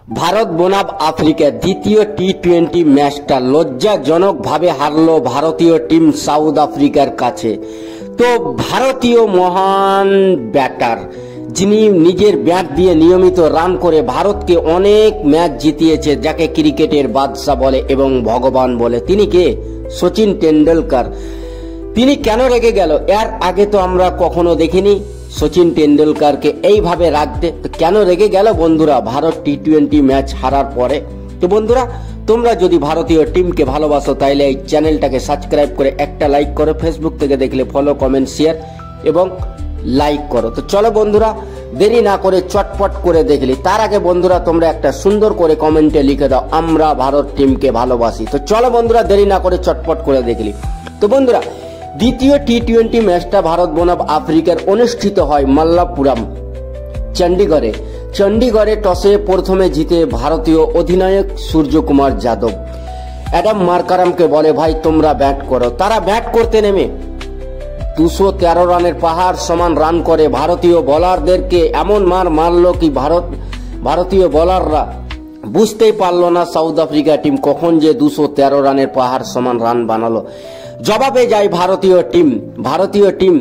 ভারত বনাম আফ্রিকা দ্বিতীয় টি-20 ম্যাচটা লজ্জাজনকভাবে হারল ভারতীয় টিম সাউথ আফ্রিকার কাছে। তো ভারতীয় মহান ব্যাটার যিনি নিজের ব্যাট দিয়ে নিয়মিত রান করে ভারতকে অনেক ম্যাচ জিতিয়েছে, যাকে ক্রিকেটের বাদশা বলে এবং ভগবান বলে, তিনি কে? সচিন টেন্ডুলকার। তিনি কেন রেগে গেল? এর আগে তো আমরা কখনো দেখিনি সচিন টেন্ডুলকারকে এইভাবে রাখতে। তো কেন রেগে গেল বন্ধুরা ভারত টি-20 ম্যাচ হারার পরে? তো বন্ধুরা, তোমরা যদি ভারতীয় টিমকে ভালোবাসো তাইলে এই চ্যানেলটাকে সাবস্ক্রাইব করে একটা লাইক করো, ফেসবুক থেকে দেখলে ফলো, কমেন্ট, শেয়ার এবং লাইক করো। তো চলো বন্ধুরা, দেরি না করে চটপট করে দেখলি। তার আগে বন্ধুরা, তোমরা একটা সুন্দর করে কমেন্টে লিখে দাও আমরা ভারত টিমকে ভালোবাসি। তো চলো বন্ধুরা, দেরি না করে চটপট করে দেখলি। তো বন্ধুরা, দ্বিতীয় টি-20 ম্যাচটা ভারত বনাম আফ্রিকার অনুষ্ঠিত হয় মাল্লাপুরম, চণ্ডীগড়ে টসে প্রথমে জিতে ভারতীয় অধিনায়ক সূর্যকুমার যাদব অ্যাডাম মার্কারামকে বলে, ভাই তোমরা ব্যাট করো। তারা ব্যাট করতে নেমে 213 রানের পাহাড় সমান রান করে ভারতীয় বোলারদেরকে এমন মারলো কি ভারতীয় বোলাররা বুঝতেই পারলো না সাউথ আফ্রিকা টিম কখন যে 213 রানের পাহাড় সমান রান বানালো। জবাবে যায় ভারতীয় টিম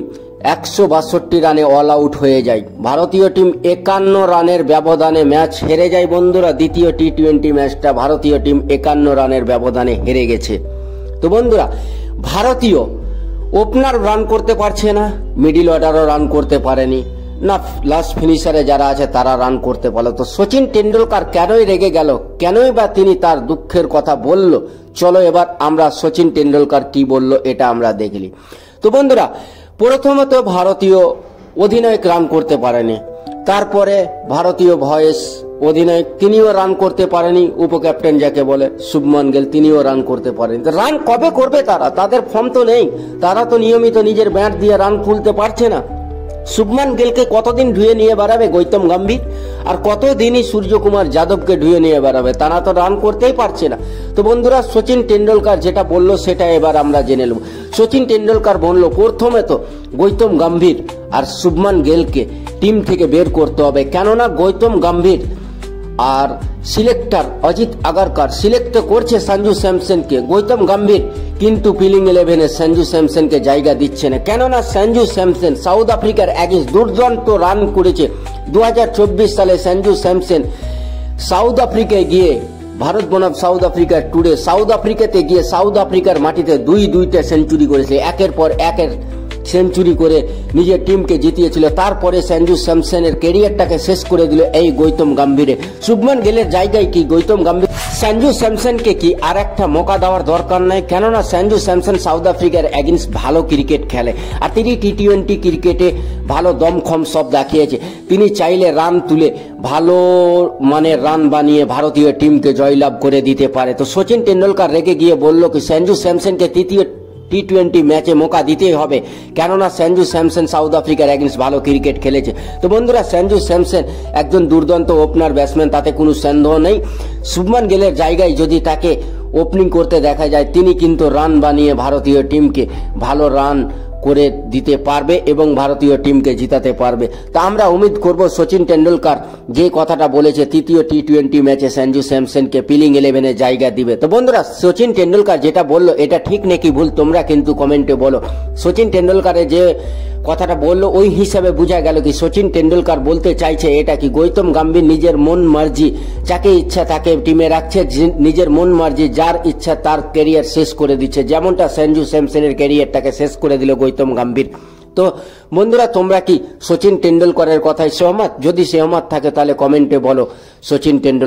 162 রানে অল আউট হয়ে যায়। ভারতীয় টিম 51 রানের ব্যবধানে ম্যাচ হেরে যায় বন্ধুরা। দ্বিতীয় টি-20 ম্যাচটা ভারতীয় টিম 51 রানের ব্যবধানে হেরে গেছে। তো বন্ধুরা, ভারতীয় ওপেনার রান করতে পারছে না, মিডিল অর্ডারও রান করতে পারেনি, না লাস্ট ফিনিশারে যারা আছে তারা রান করতে পারলো। তো সচিন টেন্ডুলকার কেনই রেগে গেল, কেনই বা তিনি তার দুঃখের কথা বলল? চলো এবার আমরা সচিন টেন্ডুলকার কি বলল এটা আমরা দেখলি। তো বন্ধুরা, প্রথমত ভারতীয় অধিনায়ক রান করতে পারেনি, তারপরে ভারতীয় ভয়েস অধিনায়ক তিনিও রান করতে পারেনি, উপক্যাপ্টেন যাকে বলে শুভমান গিল তিনিও রান করতে পারেনি। রান কবে করবে তারা? তাদের ফর্ম তো নেই, তারা তো নিয়মিত নিজের ব্যাট দিয়ে রান তুলতে পারছে না। শুভমান গিলকে কতদিন ধুয়ে নিয়ে বেড়াবে গৌতম গম্ভীর, আর কতদিনই সূর্যকুমার যাদবকে ধুয়ে নিয়ে বেড়াবে? তারা তো রান করতেই পারছে না। তো বন্ধুরা, সচিন টেন্ডুলকার যেটা বলল সেটা এবার আমরা জেনে নেব। সচিন টেন্ডুলকার বলল, প্রথমে তো গৌতম গম্ভীর আর শুভমান গিলকে টিম থেকে বের করতে হবে, কেননা গৌতম গম্ভীর আর সিলেক্টর অজিত আগারকার সিলেক্ট করছে সঞ্জু স্যামসনকে। গৌতম গম্ভীর কিন্তু প্লেইং 11-এ সঞ্জু স্যামসনকে জায়গা দিচ্ছে না, কেননা সঞ্জু স্যামসন সাউথ আফ্রিকার এগেইনস্ট দুর্দান্ত রান করেছে। 2024 সালে সঞ্জু স্যামসন সাউথ আফ্রিকায় গিয়ে ভারত বনাম সাউথ আফ্রিকার ট্যুরে সাউথ আফ্রিকাতে গিয়ে সাউথ আফ্রিকার মাটিতে দুইটা সেঞ্চুরি করেছে, একের পর একের সেঞ্চুরি করে নিজের টিমকে জিতিয়েছিল। তারপরে সঞ্জু স্যামসনের ক্যারিয়ারটাকে শেষ করে দিল এই গৌতম গম্ভীরে। শুভমান গিলের জায়গায় কি গৌতম গম্ভীর? সঞ্জু স্যামসনকে কি আর একটা মৌকা দেওয়ার দরকার নাই? কেননা সঞ্জু স্যামসন সাউথ আফ্রিকার এগেইনস্ট ভালো ক্রিকেট খেলে, আর তিনি টি-20 ক্রিকেটে ভালো দমখম সব দেখিয়েছে। তিনি চাইলে রান তুলে ভালো মানের রান বানিয়ে ভারতীয় টিমকে জয়লাভ করে দিতে পারে। তো সচিন টেন্ডুলকার রেগে গিয়ে বলল কি সঞ্জু স্যামসনকে তৃতীয় টি-20 ম্যাচে মৌকা দিতেই হবে, কেননা সঞ্জু স্যামসন সাউথ আফ্রিকার এগেইনস্ট ভালো ক্রিকেট খেলেছে। তো বন্ধুরা, সঞ্জু স্যামসন একজন দুর্দান্ত ওপেনার ব্যাটসম্যান, তাতে কোনো সন্দেহ নেই। শুভমান গিলের জায়গায় যদি তাকে ওপেনিং করতে দেখা যায়, তিনি কিন্তু রান বানিয়ে ভারতীয় টিমকে ভালো রান করে দিতে পারবে এবং ভারতীয় টিমকে জিতাতে পারবে। তা আমরা উম্মিদ করব সচিন টেন্ডুলকার যে কথাটা বলেছে তৃতীয় টি-20 ম্যাচে সঞ্জু স্যামসনকে প্লেইং 11-এ জায়গা দিবে। তো বন্ধুরা, সচিন টেন্ডুলকার যেটা বললো এটা ঠিক নাকি ভুল তোমরা কিন্তু কমেন্টে বলো। সচিন টেন্ডুলকারের যে কথাটা বললো ওই হিসাবে বোঝা গেল কি সচিন টেন্ডুলকার বলতে চাইছে এটা কি গৌতম গম্ভীর নিজের মন মার্জি, যাকে ইচ্ছা তাকে টিমে রাখছে, নিজের মন মার্জি, যার ইচ্ছা তার ক্যারিয়ার শেষ করে দিচ্ছে, যেমনটা সঞ্জু স্যামসনের ক্যারিয়ারটাকে শেষ করে দিল গৌতম গম্ভীর। তো বন্ধুরা, তোমরা কি সচিন টেন্ডুলকারের কথায় সহমত? যদি সহমত থাকে তাহলে কমেন্টে বলো সচিন টেন্ডুলকার